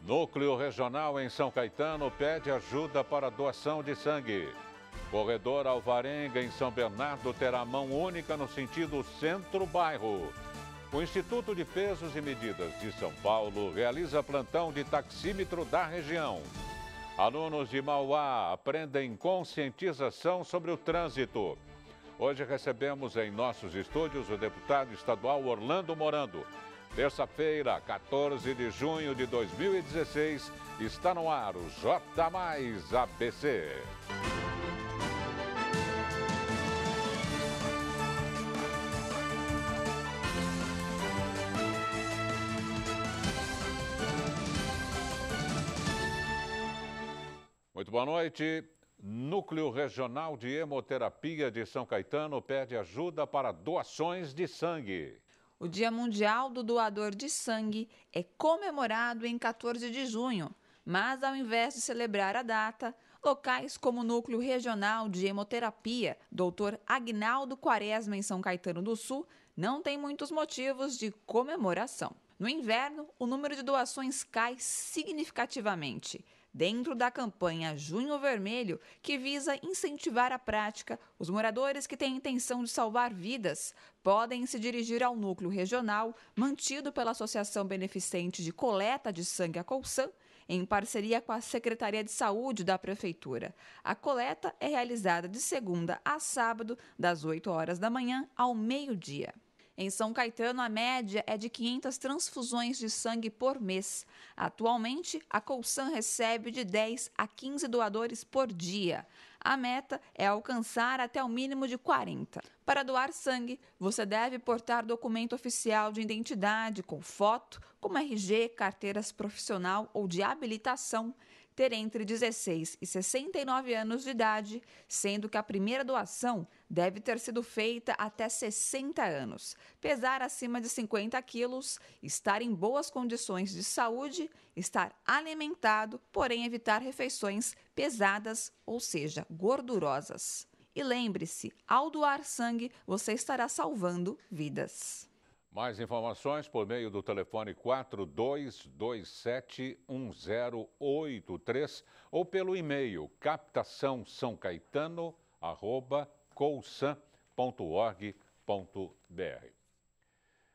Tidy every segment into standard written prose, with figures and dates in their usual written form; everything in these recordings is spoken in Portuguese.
Núcleo Regional em São Caetano pede ajuda para doação de sangue. Corredor Alvarenga em São Bernardo terá mão única no sentido centro-bairro. O Instituto de Pesos e Medidas de São Paulo realiza plantão de taxímetro da região. Alunos de Mauá aprendem conscientização sobre o trânsito. Hoje recebemos em nossos estúdios o deputado estadual Orlando Morando. Terça-feira, 14 de junho de 2016, está no ar o J mais ABC. Muito boa noite. Núcleo Regional de Hemoterapia de São Caetano pede ajuda para doações de sangue. O Dia Mundial do Doador de Sangue é comemorado em 14 de junho, mas ao invés de celebrar a data, locais como o Núcleo Regional de Hemoterapia, Dr. Agnaldo Quaresma, em São Caetano do Sul, não tem muitos motivos de comemoração. No inverno, o número de doações cai significativamente. Dentro da campanha Junho Vermelho, que visa incentivar a prática, os moradores que têm intenção de salvar vidas podem se dirigir ao núcleo regional, mantido pela Associação Beneficente de Coleta de Sangue a Colsan, em parceria com a Secretaria de Saúde da Prefeitura. A coleta é realizada de segunda a sábado, das 8 horas da manhã ao meio-dia. Em São Caetano, a média é de 500 transfusões de sangue por mês. Atualmente, a Colsan recebe de 10 a 15 doadores por dia. A meta é alcançar até o mínimo de 40. Para doar sangue, você deve portar documento oficial de identidade com foto, como RG, carteiras profissional ou de habilitação, ter entre 16 e 69 anos de idade, sendo que a primeira doação deve ter sido feita até 60 anos, pesar acima de 50 quilos, estar em boas condições de saúde, estar alimentado, porém evitar refeições pesadas, ou seja, gordurosas. E lembre-se, ao doar sangue, você estará salvando vidas. Mais informações por meio do telefone 42271083 ou pelo e-mail captaçãosãocaetano@colsan.org.br.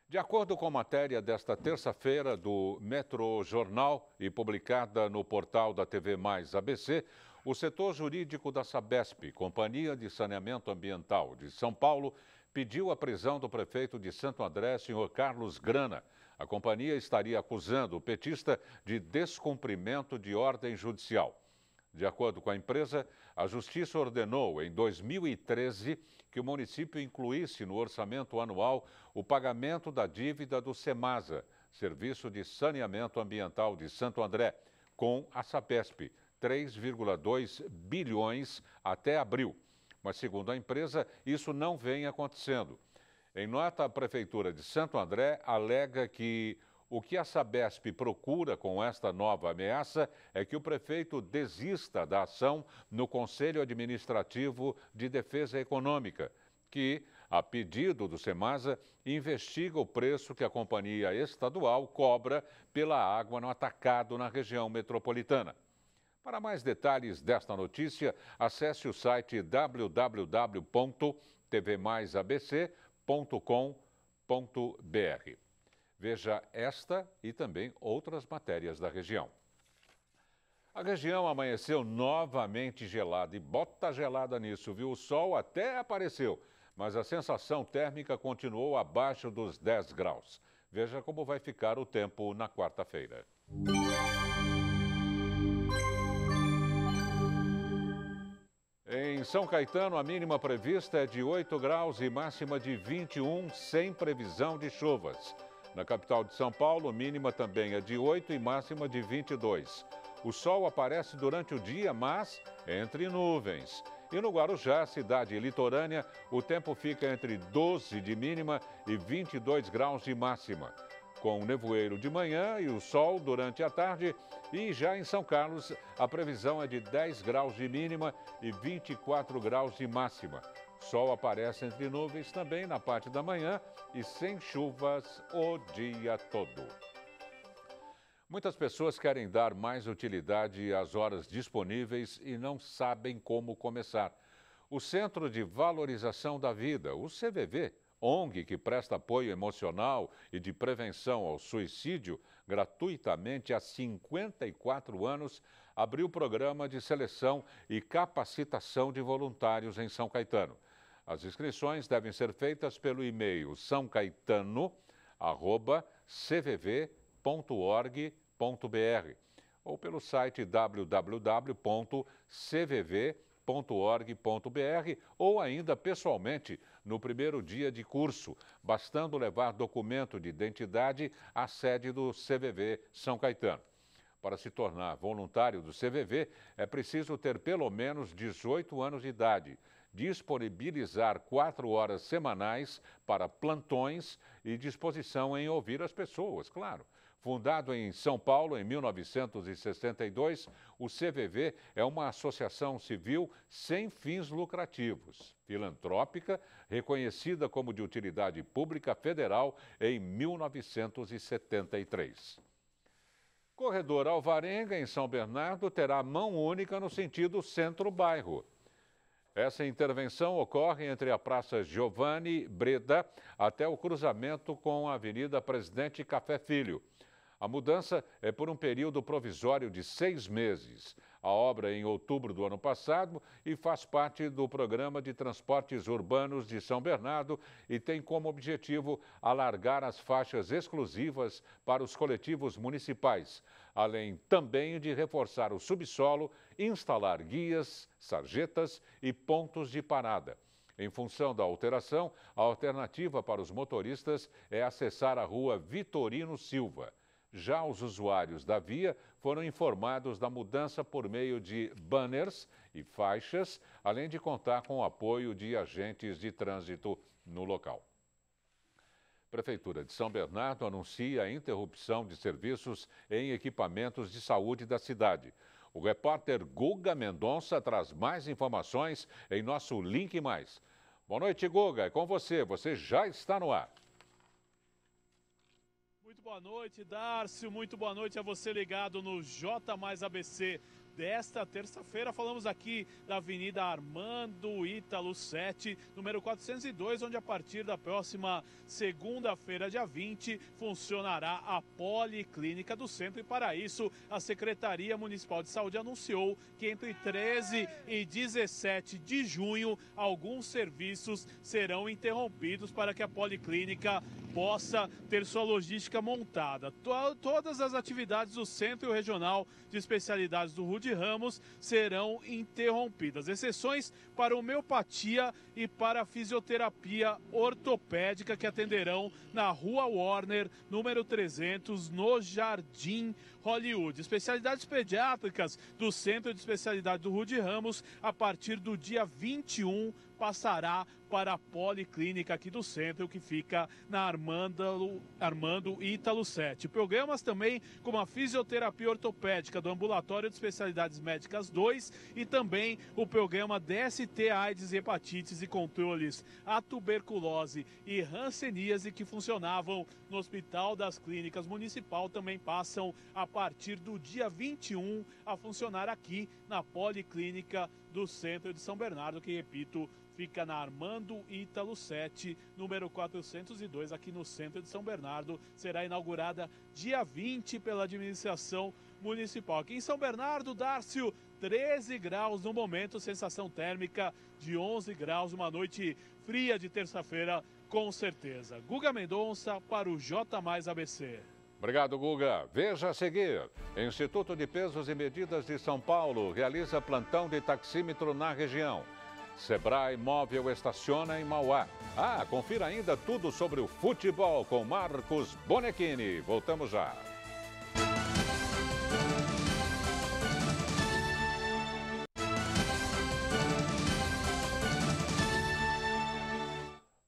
De acordo com a matéria desta terça-feira do Metro Jornal e publicada no portal da TV Mais ABC, o setor jurídico da Sabesp, Companhia de Saneamento Ambiental de São Paulo, pediu a prisão do prefeito de Santo André, senhor Carlos Grana. A companhia estaria acusando o petista de descumprimento de ordem judicial. De acordo com a empresa, a Justiça ordenou, em 2013, que o município incluísse no orçamento anual o pagamento da dívida do SEMASA, Serviço de Saneamento Ambiental de Santo André, com a Sabesp, 3,2 bilhões até abril. Mas, segundo a empresa, isso não vem acontecendo. Em nota, a Prefeitura de Santo André alega que o que a Sabesp procura com esta nova ameaça é que o prefeito desista da ação no Conselho Administrativo de Defesa Econômica, que, a pedido do SEMASA, investiga o preço que a companhia estadual cobra pela água no atacado na região metropolitana. Para mais detalhes desta notícia, acesse o site www.tvmaisabc.com.br. Veja esta e também outras matérias da região. A região amanheceu novamente gelada e bota gelada nisso, viu? O sol até apareceu, mas a sensação térmica continuou abaixo dos 10 graus. Veja como vai ficar o tempo na quarta-feira. Em São Caetano, a mínima prevista é de 8 graus e máxima de 21, sem previsão de chuvas. Na capital de São Paulo, mínima também é de 8 e máxima de 22. O sol aparece durante o dia, mas entre nuvens. E no Guarujá, cidade litorânea, o tempo fica entre 12 de mínima e 22 graus de máxima, com nevoeiro de manhã e o sol durante a tarde. E já em São Carlos, a previsão é de 10 graus de mínima e 24 graus de máxima. Sol aparece entre nuvens também na parte da manhã e sem chuvas o dia todo. Muitas pessoas querem dar mais utilidade às horas disponíveis e não sabem como começar. O Centro de Valorização da Vida, o CVV, ONG que presta apoio emocional e de prevenção ao suicídio gratuitamente há 54 anos, abriu o programa de seleção e capacitação de voluntários em São Caetano. As inscrições devem ser feitas pelo e-mail saocaetano@cvv.org.br ou pelo site www.cvv.org.br ou ainda pessoalmente no primeiro dia de curso, bastando levar documento de identidade à sede do CVV São Caetano. Para se tornar voluntário do CVV, é preciso ter pelo menos 18 anos de idade, disponibilizar 4 horas semanais para plantões e disposição em ouvir as pessoas, claro. Fundado em São Paulo em 1962, o CVV é uma associação civil sem fins lucrativos, filantrópica, reconhecida como de utilidade pública federal em 1973. Corredor Alvarenga, em São Bernardo, terá mão única no sentido centro-bairro. Essa intervenção ocorre entre a Praça Giovanni Breda até o cruzamento com a Avenida Presidente Café Filho. A mudança é por um período provisório de 6 meses. A obra é em outubro do ano passado e faz parte do Programa de Transportes Urbanos de São Bernardo e tem como objetivo alargar as faixas exclusivas para os coletivos municipais, além também de reforçar o subsolo, instalar guias, sarjetas e pontos de parada. Em função da alteração, a alternativa para os motoristas é acessar a rua Vitorino Silva. Já os usuários da via foram informados da mudança por meio de banners e faixas, além de contar com o apoio de agentes de trânsito no local. Prefeitura de São Bernardo anuncia a interrupção de serviços em equipamentos de saúde da cidade. O repórter Guga Mendonça traz mais informações em nosso Link Mais. Boa noite, Guga. É com você. Você já está no ar. Muito boa noite, Dárcio. Muito boa noite a você ligado no J Mais ABC. Desta terça-feira falamos aqui da Avenida Armando Ítalo 7, número 402, onde a partir da próxima segunda-feira, dia 20, funcionará a Policlínica do Centro. E para isso, a Secretaria Municipal de Saúde anunciou que entre 13 e 17 de junho, alguns serviços serão interrompidos para que a Policlínica possa ter sua logística montada. Todas as atividades do Centro Regional de Especialidades do Rude Ramos serão interrompidas, exceções para homeopatia e para fisioterapia ortopédica, que atenderão na Rua Warner, número 300, no Jardim Hollywood. Especialidades pediátricas do Centro de Especialidade do Rude Ramos, a partir do dia 21, passará para a Policlínica aqui do centro, que fica na Armando Ítalo 7. Programas também como a fisioterapia ortopédica do Ambulatório de Especialidades Médicas 2 e também o programa DST, AIDS, hepatites e controles à tuberculose e hanseníase, que funcionavam no Hospital das Clínicas Municipal, também passam a partir do dia 21 a funcionar aqui na Policlínica do Centro de São Bernardo, que, repito, fica na Armando Ítalo 7, número 402, aqui no centro de São Bernardo. Será inaugurada dia 20 pela administração municipal. Aqui em São Bernardo, Dárcio, 13 graus no momento, sensação térmica de 11 graus, uma noite fria de terça-feira, com certeza. Guga Mendonça para o J Mais ABC. Obrigado, Guga. Veja a seguir. Instituto de Pesos e Medidas de São Paulo realiza plantão de taxímetro na região. Sebrae Móvel estaciona em Mauá. Confira ainda tudo sobre o futebol com Marcos Bonechini. Voltamos já.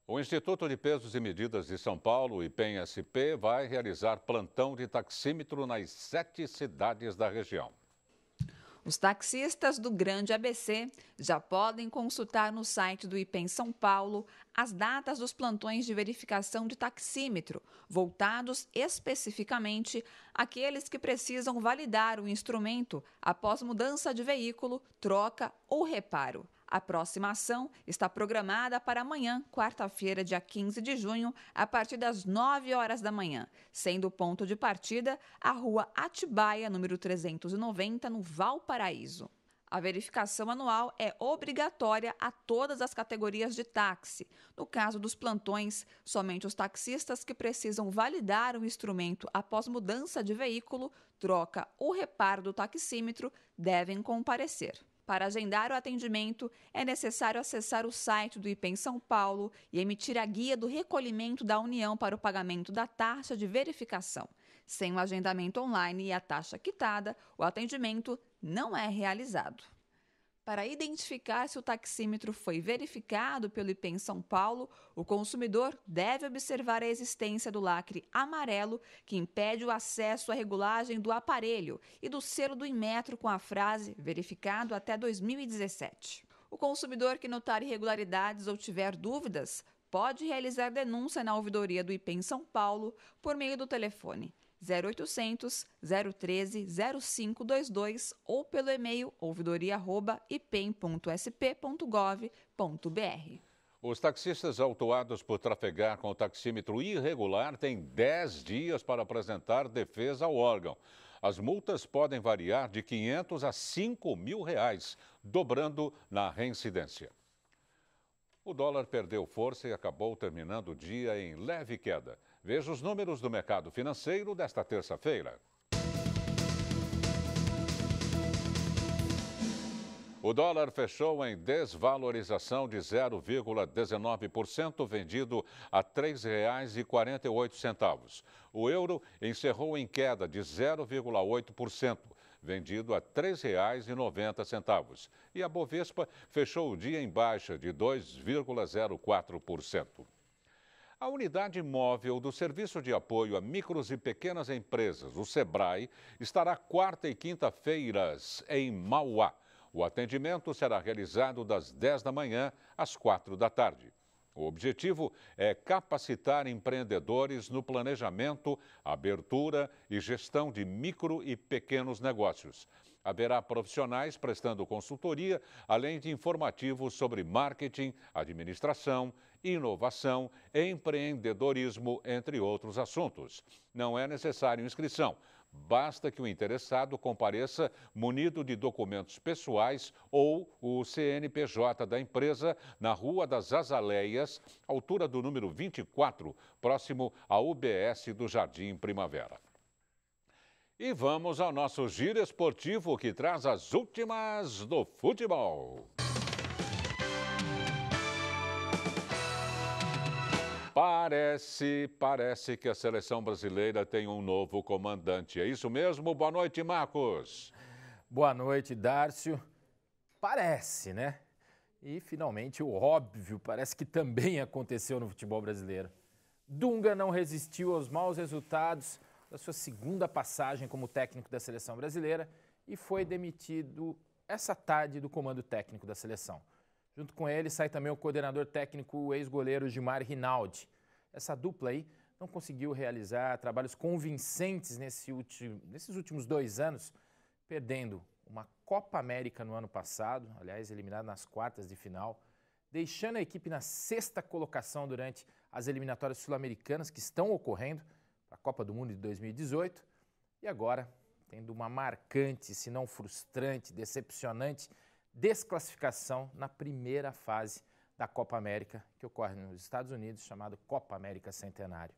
O Instituto de Pesos e Medidas de São Paulo, IPEM-SP, vai realizar plantão de taxímetro nas 7 cidades da região. Os taxistas do Grande ABC já podem consultar no site do IPEM São Paulo as datas dos plantões de verificação de taxímetro, voltados especificamente àqueles que precisam validar o instrumento após mudança de veículo, troca ou reparo. A próxima ação está programada para amanhã, quarta-feira, dia 15 de junho, a partir das 9 horas da manhã, sendo o ponto de partida a Rua Atibaia, número 390, no Valparaíso. A verificação anual é obrigatória a todas as categorias de táxi. No caso dos plantões, somente os taxistas que precisam validar o instrumento após mudança de veículo, troca ou reparo do taxímetro devem comparecer. Para agendar o atendimento, é necessário acessar o site do IPEM São Paulo e emitir a guia do recolhimento da União para o pagamento da taxa de verificação. Sem o agendamento online e a taxa quitada, o atendimento não é realizado. Para identificar se o taxímetro foi verificado pelo IPEM São Paulo, o consumidor deve observar a existência do lacre amarelo que impede o acesso à regulagem do aparelho e do selo do Inmetro com a frase verificado até 2017. O consumidor que notar irregularidades ou tiver dúvidas pode realizar denúncia na ouvidoria do IPEM São Paulo por meio do telefone 0800 013 0522 ou pelo e-mail ouvidoria@ipem.sp.gov.br. Os taxistas autuados por trafegar com o taxímetro irregular têm 10 dias para apresentar defesa ao órgão. As multas podem variar de R$ 500 a R$ 5.000, dobrando na reincidência. O dólar perdeu força e acabou terminando o dia em leve queda. Veja os números do mercado financeiro desta terça-feira. O dólar fechou em desvalorização de 0,19%, vendido a R$ 3,48. O euro encerrou em queda de 0,8%, vendido a R$ 3,90. E a Bovespa fechou o dia em baixa de 2,04%. A unidade móvel do Serviço de Apoio a Micros e Pequenas Empresas, o SEBRAE, estará quarta e quinta-feiras em Mauá. O atendimento será realizado das 10 da manhã às 4 da tarde. O objetivo é capacitar empreendedores no planejamento, abertura e gestão de micro e pequenos negócios. Haverá profissionais prestando consultoria, além de informativos sobre marketing, administração, inovação, empreendedorismo, entre outros assuntos. Não é necessário inscrição. Basta que o interessado compareça munido de documentos pessoais ou o CNPJ da empresa na Rua das Azaleias, altura do número 24, próximo à UBS do Jardim Primavera. E vamos ao nosso giro esportivo que traz as últimas do futebol. Parece que a seleção brasileira tem um novo comandante. É isso mesmo? Boa noite, Marcos. Boa noite, Dárcio. Parece, né? E, finalmente, o óbvio parece que também aconteceu no futebol brasileiro. Dunga não resistiu aos maus resultados da sua segunda passagem como técnico da seleção brasileira e foi demitido essa tarde do comando técnico da seleção. Junto com ele sai também o coordenador técnico, o ex-goleiro Gilmar Rinaldi. Essa dupla aí não conseguiu realizar trabalhos convincentes nesses últimos 2 anos, perdendo uma Copa América no ano passado, aliás, eliminado nas quartas de final, deixando a equipe na 6ª colocação durante as eliminatórias sul-americanas que estão ocorrendo, a Copa do Mundo de 2018, e agora tendo uma marcante, se não frustrante, decepcionante desclassificação na primeira fase da Copa América, que ocorre nos Estados Unidos, chamado Copa América Centenário.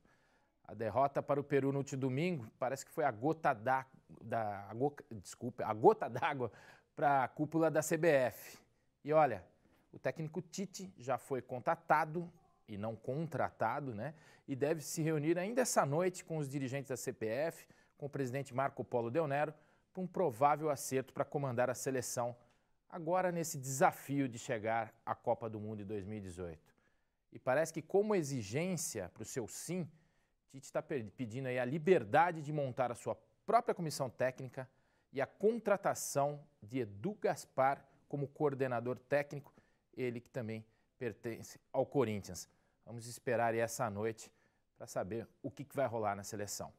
A derrota para o Peru no último domingo parece que foi a gota d'água para a cúpula da CBF. E olha, o técnico Tite já foi contatado e não contratado, né? E deve se reunir ainda essa noite com os dirigentes da CBF, com o presidente Marco Polo Del Nero, para um provável acerto para comandar a seleção agora nesse desafio de chegar à Copa do Mundo de 2018. E parece que como exigência para o seu sim, Tite está pedindo aí a liberdade de montar a sua própria comissão técnica e a contratação de Edu Gaspar como coordenador técnico, ele que também pertence ao Corinthians. Vamos esperar aí essa noite para saber o que vai rolar na seleção.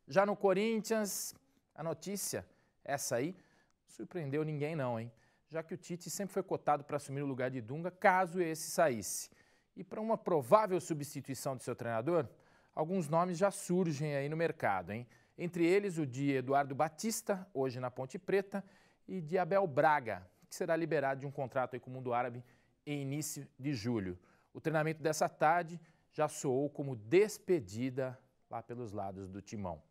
Já no Corinthians, a notícia, essa aí, não surpreendeu ninguém não, hein? Já que o Tite sempre foi cotado para assumir o lugar de Dunga, caso esse saísse. E para uma provável substituição de seu treinador, alguns nomes já surgem aí no mercado, hein? Entre eles o de Eduardo Batista, hoje na Ponte Preta, e de Abel Braga, que será liberado de um contrato aí com o mundo árabe em início de julho. O treinamento dessa tarde já soou como despedida lá pelos lados do timão.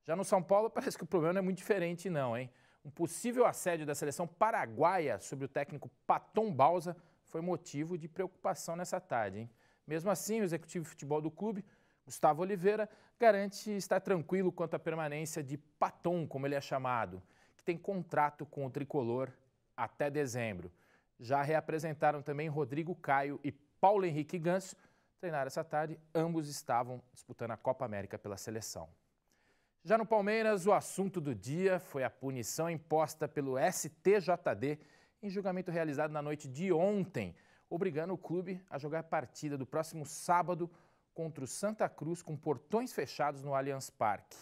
Já no São Paulo parece que o problema não é muito diferente não, hein? Um possível assédio da seleção paraguaia sobre o técnico Paton Bausa foi motivo de preocupação nessa tarde, hein? Mesmo assim, o executivo de futebol do clube, Gustavo Oliveira, garante estar tranquilo quanto à permanência de Paton, como ele é chamado, que tem contrato com o tricolor até dezembro. Já reapresentaram também Rodrigo Caio e Paulo Henrique Ganso. Treinaram essa tarde, ambos estavam disputando a Copa América pela seleção. Já no Palmeiras, o assunto do dia foi a punição imposta pelo STJD em julgamento realizado na noite de ontem, obrigando o clube a jogar a partida do próximo sábado contra o Santa Cruz com portões fechados no Allianz Parque.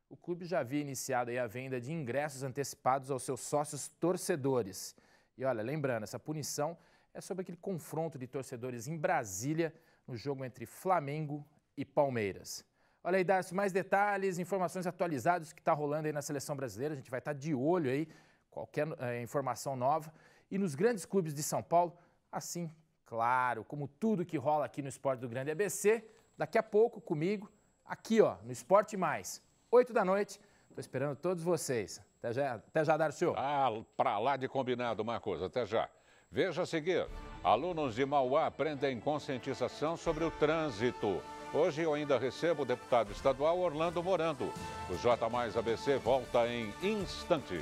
O clube já havia iniciado aí a venda de ingressos antecipados aos seus sócios torcedores. E olha, lembrando, essa punição é sobre aquele confronto de torcedores em Brasília no jogo entre Flamengo e Palmeiras. Olha aí, Darcio, mais detalhes, informações atualizadas que está rolando aí na seleção brasileira. A gente vai estar de olho aí, qualquer informação nova. E nos grandes clubes de São Paulo, assim, claro, como tudo que rola aqui no Esporte do Grande ABC, daqui a pouco comigo, aqui ó, no Esporte Mais, 8 da noite. Estou esperando todos vocês. Até já, Darcio. Para lá de combinado, Marcos. Até já. Veja a seguir. Alunos de Mauá aprendem conscientização sobre o trânsito. Hoje eu ainda recebo o deputado estadual Orlando Morando. O J Mais ABC volta em instante.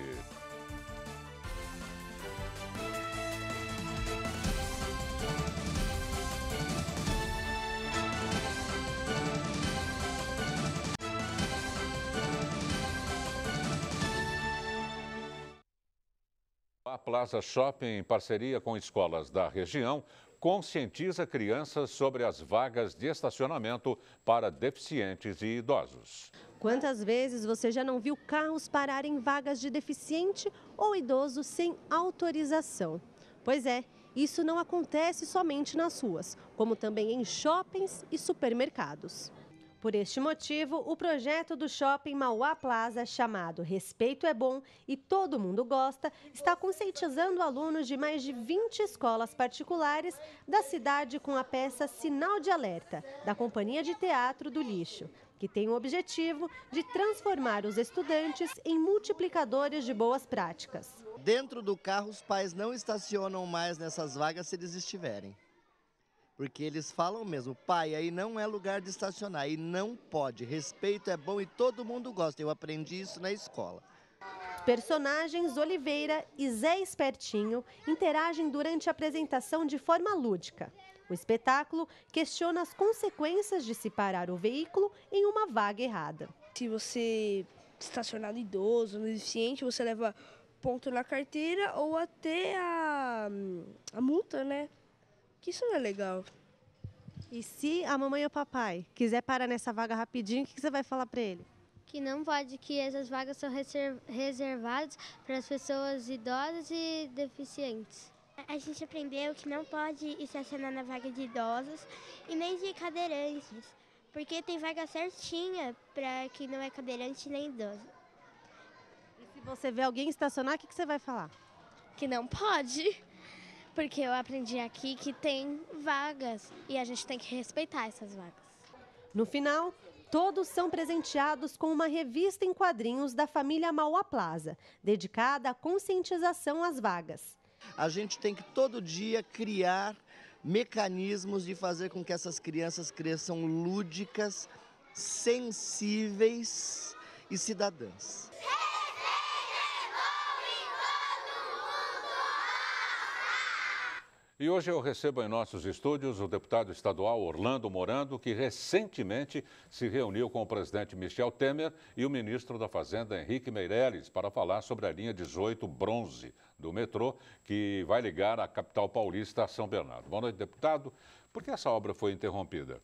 A Plaza Shopping, em parceria com escolas da região, conscientiza crianças sobre as vagas de estacionamento para deficientes e idosos. Quantas vezes você já não viu carros pararem em vagas de deficiente ou idoso sem autorização? Pois é, isso não acontece somente nas ruas, como também em shoppings e supermercados. Por este motivo, o projeto do Shopping Mauá Plaza, chamado Respeito é Bom e Todo Mundo Gosta, está conscientizando alunos de mais de 20 escolas particulares da cidade com a peça Sinal de Alerta, da Companhia de Teatro do Lixo, que tem o objetivo de transformar os estudantes em multiplicadores de boas práticas. Dentro do carro, os pais não estacionam mais nessas vagas se eles estiverem. Porque eles falam mesmo, pai, aí não é lugar de estacionar, e não pode. Respeito é bom e todo mundo gosta. Eu aprendi isso na escola. Os personagens Oliveira e Zé Espertinho interagem durante a apresentação de forma lúdica. O espetáculo questiona as consequências de se parar o veículo em uma vaga errada. Se você estacionar no idoso, no deficiente, você leva ponto na carteira ou até a multa, né? Que isso não é legal. E se a mamãe ou o papai quiser parar nessa vaga rapidinho, o que você vai falar para ele? Que não pode, que essas vagas são reservadas para as pessoas idosas e deficientes. A gente aprendeu que não pode estacionar na vaga de idosos e nem de cadeirantes, porque tem vaga certinha para quem não é cadeirante nem idoso. E se você vê alguém estacionar, o que você vai falar? Que não pode. Porque eu aprendi aqui que tem vagas e a gente tem que respeitar essas vagas. No final, todos são presenteados com uma revista em quadrinhos da família Mauá Plaza, dedicada à conscientização às vagas. A gente tem que todo dia criar mecanismos de fazer com que essas crianças cresçam lúdicas, sensíveis e cidadãs. E hoje eu recebo em nossos estúdios o deputado estadual Orlando Morando, que recentemente se reuniu com o presidente Michel Temer e o ministro da Fazenda, Henrique Meirelles, para falar sobre a linha 18 bronze do metrô, que vai ligar a capital paulista a São Bernardo. Boa noite, deputado. Por que essa obra foi interrompida?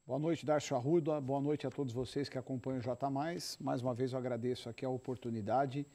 Boa noite, Darcio Arruda. Boa noite a todos vocês que acompanham o J+. Mais uma vez eu agradeço aqui a oportunidade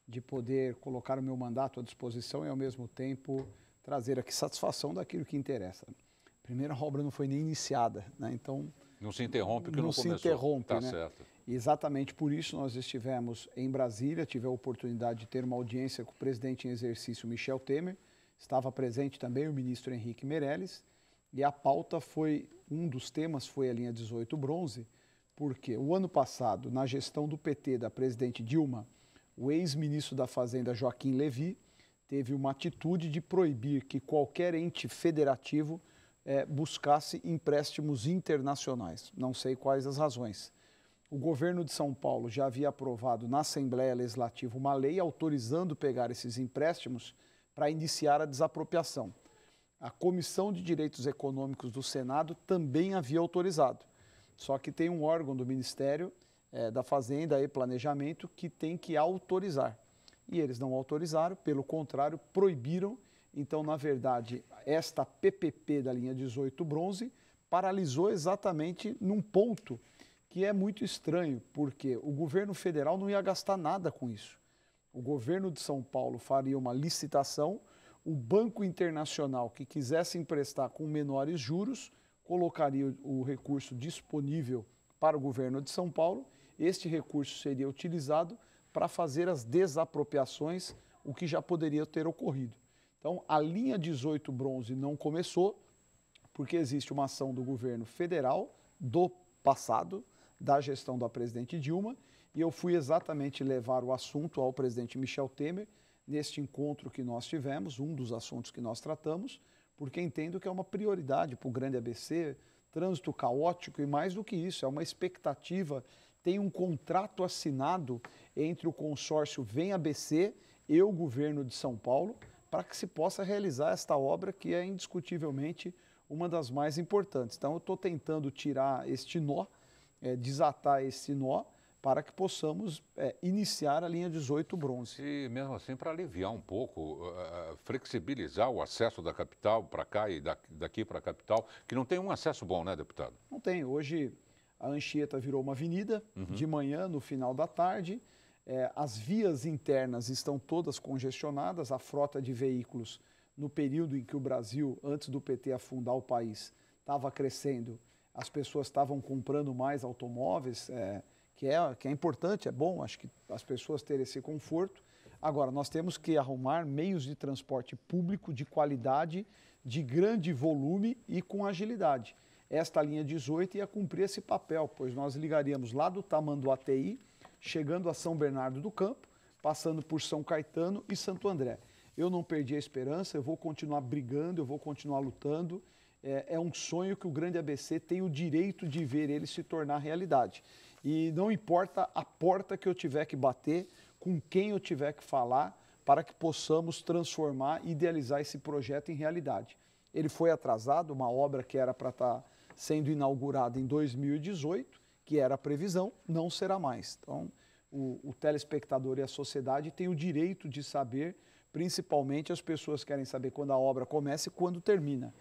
de poder colocar o meu mandato à disposição e, ao mesmo tempo, trazer aqui satisfação daquilo que interessa. A primeira obra não foi nem iniciada, né? Então... Não se interrompe porque não começou. Não se interrompe, tá, né? Certo. E exatamente por isso nós estivemos em Brasília, tive a oportunidade de ter uma audiência com o presidente em exercício Michel Temer, estava presente também o ministro Henrique Meirelles, e a pauta foi, um dos temas foi a linha 18 bronze, porque o ano passado, na gestão do PT da presidente Dilma, o ex-ministro da Fazenda Joaquim Levy teve uma atitude de proibir que qualquer ente federativo buscasse empréstimos internacionais. Não sei quais as razões. O governo de São Paulo já havia aprovado na Assembleia Legislativa uma lei autorizando pegar esses empréstimos para iniciar a desapropriação. A Comissão de Direitos Econômicos do Senado também havia autorizado. Só que tem um órgão do Ministério da Fazenda e Planejamento que tem que autorizar. E eles não autorizaram, pelo contrário, proibiram. Então, na verdade, esta PPP da linha 18 bronze paralisou exatamente num ponto que é muito estranho, porque o governo federal não ia gastar nada com isso. O governo de São Paulo faria uma licitação, o Banco Internacional que quisesse emprestar com menores juros colocaria o recurso disponível para o governo de São Paulo, este recurso seria utilizado para fazer as desapropriações, o que já poderia ter ocorrido. Então, a linha 18 bronze não começou, porque existe uma ação do governo federal do passado, da gestão da presidente Dilma, e eu fui exatamente levar o assunto ao presidente Michel Temer, neste encontro que nós tivemos, um dos assuntos que nós tratamos, porque entendo que é uma prioridade para o grande ABC, trânsito caótico e mais do que isso, é uma expectativa. Tem um contrato assinado entre o consórcio Vem ABC e o governo de São Paulo para que se possa realizar esta obra que é indiscutivelmente uma das mais importantes. Então eu estou tentando tirar este nó, desatar esse nó para que possamos iniciar a linha 18 bronze. E mesmo assim para aliviar um pouco, flexibilizar o acesso da capital para cá e daqui para a capital, que não tem um acesso bom, né, deputado? Não tem. Hoje a Anchieta virou uma avenida, de manhã, no final da tarde. As vias internas estão todas congestionadas, a frota de veículos, no período em que o Brasil, antes do PT afundar o país, estava crescendo, as pessoas estavam comprando mais automóveis, que é importante, é bom, acho que as pessoas terem esse conforto. Agora, nós temos que arrumar meios de transporte público de qualidade, de grande volume e com agilidade. Esta linha 18 ia cumprir esse papel, pois nós ligaríamos lá do Tamanduateí, chegando a São Bernardo do Campo, passando por São Caetano e Santo André. Eu não perdi a esperança, eu vou continuar brigando, eu vou continuar lutando. É um sonho que o grande ABC tem o direito de ver ele se tornar realidade. E não importa a porta que eu tiver que bater, com quem eu tiver que falar, para que possamos transformar e idealizar esse projeto em realidade. Ele foi atrasado, uma obra que era para estar sendo inaugurada em 2018, que era a previsão, não será mais. Então, o telespectador e a sociedade têm o direito de saber, principalmente as pessoas querem saber quando a obra começa e quando termina.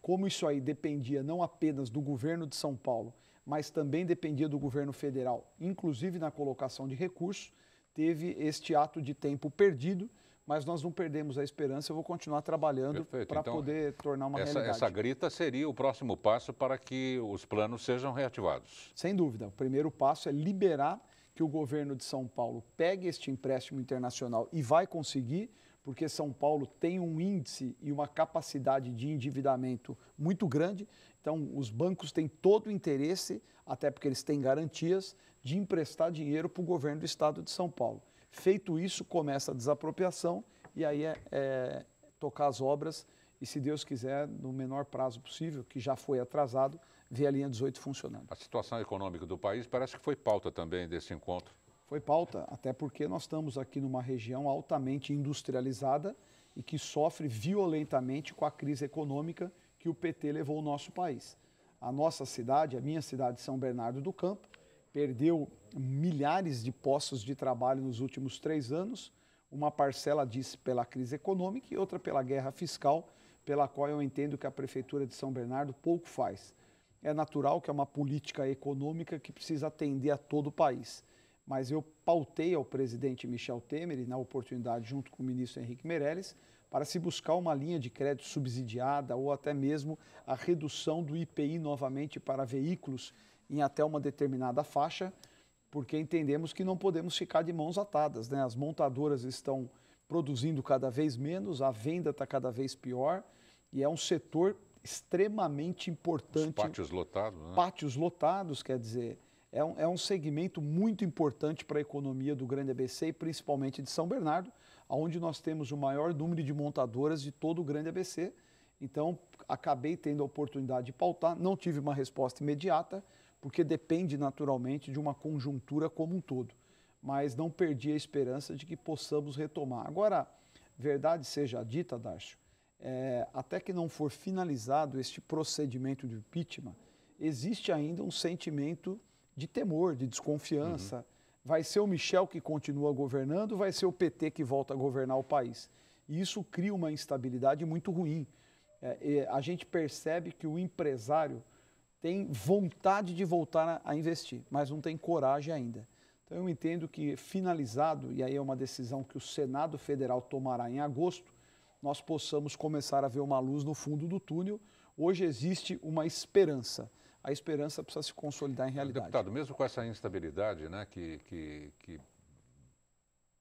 Como isso aí dependia não apenas do governo de São Paulo, mas também dependia do governo federal, inclusive na colocação de recursos, teve este ato de tempo perdido, mas nós não perdemos a esperança, eu vou continuar trabalhando para poder tornar uma realidade. Essa grita seria o próximo passo para que os planos sejam reativados. Sem dúvida, o primeiro passo é liberar que o governo de São Paulo pegue este empréstimo internacional e vai conseguir, porque São Paulo tem um índice e uma capacidade de endividamento muito grande, então os bancos têm todo o interesse, até porque eles têm garantias, de emprestar dinheiro para o governo do estado de São Paulo. Feito isso, começa a desapropriação e aí tocar as obras e, se Deus quiser, no menor prazo possível, que já foi atrasado, ver a linha 18 funcionando. A situação econômica do país parece que foi pauta também desse encontro. Foi pauta, até porque nós estamos aqui numa região altamente industrializada e que sofre violentamente com a crise econômica que o PT levou ao nosso país. A nossa cidade, a minha cidade de São Bernardo do Campo, perdeu milhares de postos de trabalho nos últimos 3 anos, uma parcela disso pela crise econômica e outra pela guerra fiscal, pela qual eu entendo que a Prefeitura de São Bernardo pouco faz. É natural que é uma política econômica que precisa atender a todo o país. Mas eu pautei ao presidente Michel Temer, e na oportunidade junto com o ministro Henrique Meirelles, para se buscar uma linha de crédito subsidiada ou até mesmo a redução do IPI novamente para veículos em até uma determinada faixa, porque entendemos que não podemos ficar de mãos atadas, né? As montadoras estão produzindo cada vez menos, a venda está cada vez pior e é um setor extremamente importante. Os pátios lotados, né? Pátios lotados, quer dizer, é um segmento muito importante para a economia do Grande ABC e principalmente de São Bernardo, onde nós temos o maior número de montadoras de todo o Grande ABC. Então, acabei tendo a oportunidade de pautar, não tive uma resposta imediata, porque depende naturalmente de uma conjuntura como um todo. Mas não perdi a esperança de que possamos retomar. Agora, verdade seja dita, Darcio, até que não for finalizado este procedimento de impeachment, existe ainda um sentimento de temor, de desconfiança. Vai ser o Michel que continua governando, vai ser o PT que volta a governar o país. E isso cria uma instabilidade muito ruim. A gente percebe que o empresário tem vontade de voltar a investir, mas não tem coragem ainda. Então eu entendo que finalizado, e aí é uma decisão que o Senado Federal tomará em agosto, nós possamos começar a ver uma luz no fundo do túnel. Hoje existe uma esperança. A esperança precisa se consolidar em realidade. Deputado, mesmo com essa instabilidade, né, que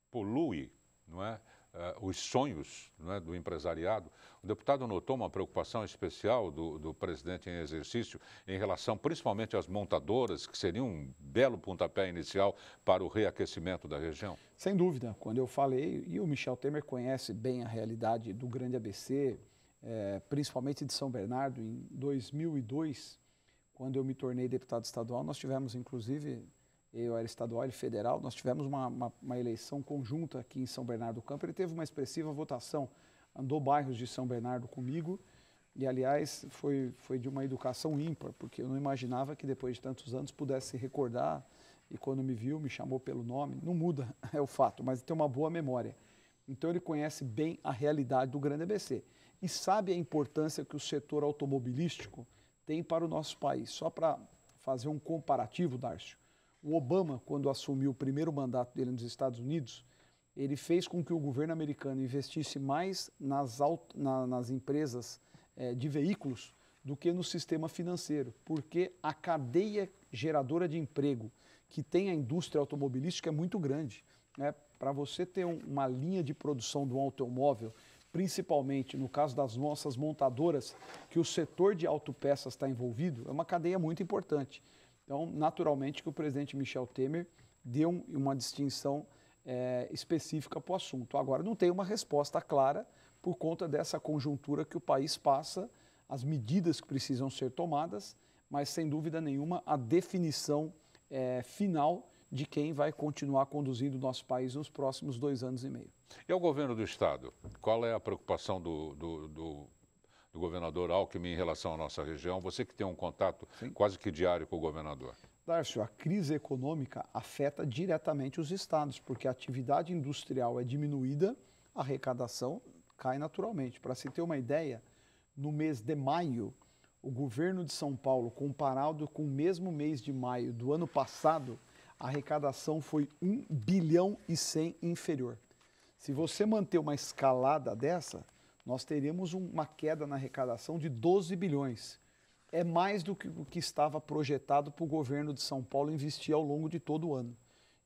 polui, não é, os sonhos, não é, do empresariado, o deputado notou uma preocupação especial do presidente em exercício em relação principalmente às montadoras, que seria um belo pontapé inicial para o reaquecimento da região? Sem dúvida. Quando eu falei, e o Michel Temer conhece bem a realidade do Grande ABC, principalmente de São Bernardo, em 2002, quando eu me tornei deputado estadual, nós tivemos, inclusive, eu era estadual e federal, nós tivemos uma eleição conjunta aqui em São Bernardo do Campo. Ele teve uma expressiva votação, andou bairros de São Bernardo comigo e, aliás, foi de uma educação ímpar, porque eu não imaginava que depois de tantos anos pudesse se recordar e quando me viu, me chamou pelo nome. Não muda, é o fato, mas tem uma boa memória. Então ele conhece bem a realidade do Grande ABC e sabe a importância que o setor automobilístico tem para o nosso país. Só para fazer um comparativo, Darcio, o Obama, quando assumiu o primeiro mandato dele nos Estados Unidos, ele fez com que o governo americano investisse mais nas empresas de veículos do que no sistema financeiro, porque a cadeia geradora de emprego que tem a indústria automobilística é muito grande, né? Para você ter uma linha de produção de um automóvel, principalmente no caso das nossas montadoras, que o setor de autopeças está envolvido, é uma cadeia muito importante. Então, naturalmente que o presidente Michel Temer deu uma distinção específica para o assunto. Agora, não tem uma resposta clara por conta dessa conjuntura que o país passa, as medidas que precisam ser tomadas, mas, sem dúvida nenhuma, a definição final de quem vai continuar conduzindo o nosso país nos próximos 2 anos e meio. E ao governo do Estado, qual é a preocupação do governador Alckmin em relação à nossa região? Você que tem um contato quase que diário com o governador. Darcio, a crise econômica afeta diretamente os estados, porque a atividade industrial é diminuída, a arrecadação cai naturalmente. Para se ter uma ideia, no mês de maio, o governo de São Paulo, comparado com o mesmo mês de maio do ano passado, a arrecadação foi 1 bilhão e 100 inferior. Se você manter uma escalada dessa, nós teríamos uma queda na arrecadação de 12 bilhões. É mais do que o que estava projetado para o governo de São Paulo investir ao longo de todo o ano.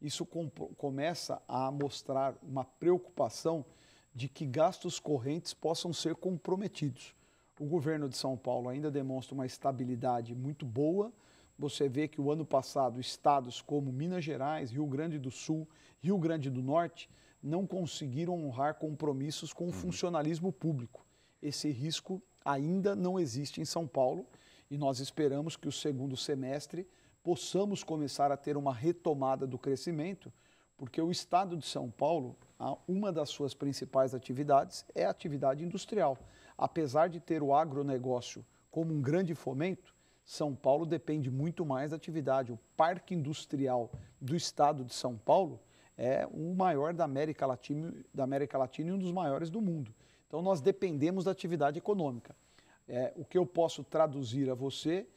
Isso começa a mostrar uma preocupação de que gastos correntes possam ser comprometidos. O governo de São Paulo ainda demonstra uma estabilidade muito boa. Você vê que o ano passado, estados como Minas Gerais, Rio Grande do Sul, Rio Grande do Norte, não conseguiram honrar compromissos com o funcionalismo público. Esse risco ainda não existe em São Paulo e nós esperamos que o segundo semestre possamos começar a ter uma retomada do crescimento, porque o estado de São Paulo, uma das suas principais atividades é a atividade industrial. Apesar de ter o agronegócio como um grande fomento, São Paulo depende muito mais da atividade. O parque industrial do estado de São Paulo é o maior da América Latina e um dos maiores do mundo. Então, nós dependemos da atividade econômica. O que eu posso traduzir a você,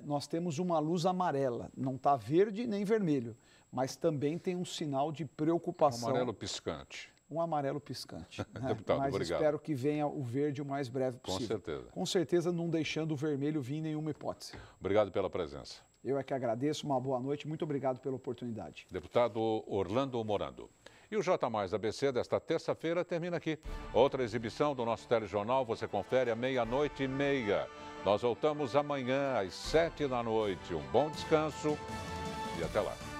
nós temos uma luz amarela, não está verde nem vermelho, mas também tem um sinal de preocupação. Um amarelo piscante. Um amarelo piscante. Né? Deputado, mas obrigado. Espero que venha o verde o mais breve possível. Com certeza. Com certeza não deixando o vermelho vir em nenhuma hipótese. Obrigado pela presença. Eu é que agradeço, uma boa noite, muito obrigado pela oportunidade. Deputado Orlando Morando. E o J Mais ABC desta terça-feira termina aqui. Outra exibição do nosso telejornal você confere à 00:30. Nós voltamos amanhã às 7 da noite. Um bom descanso e até lá.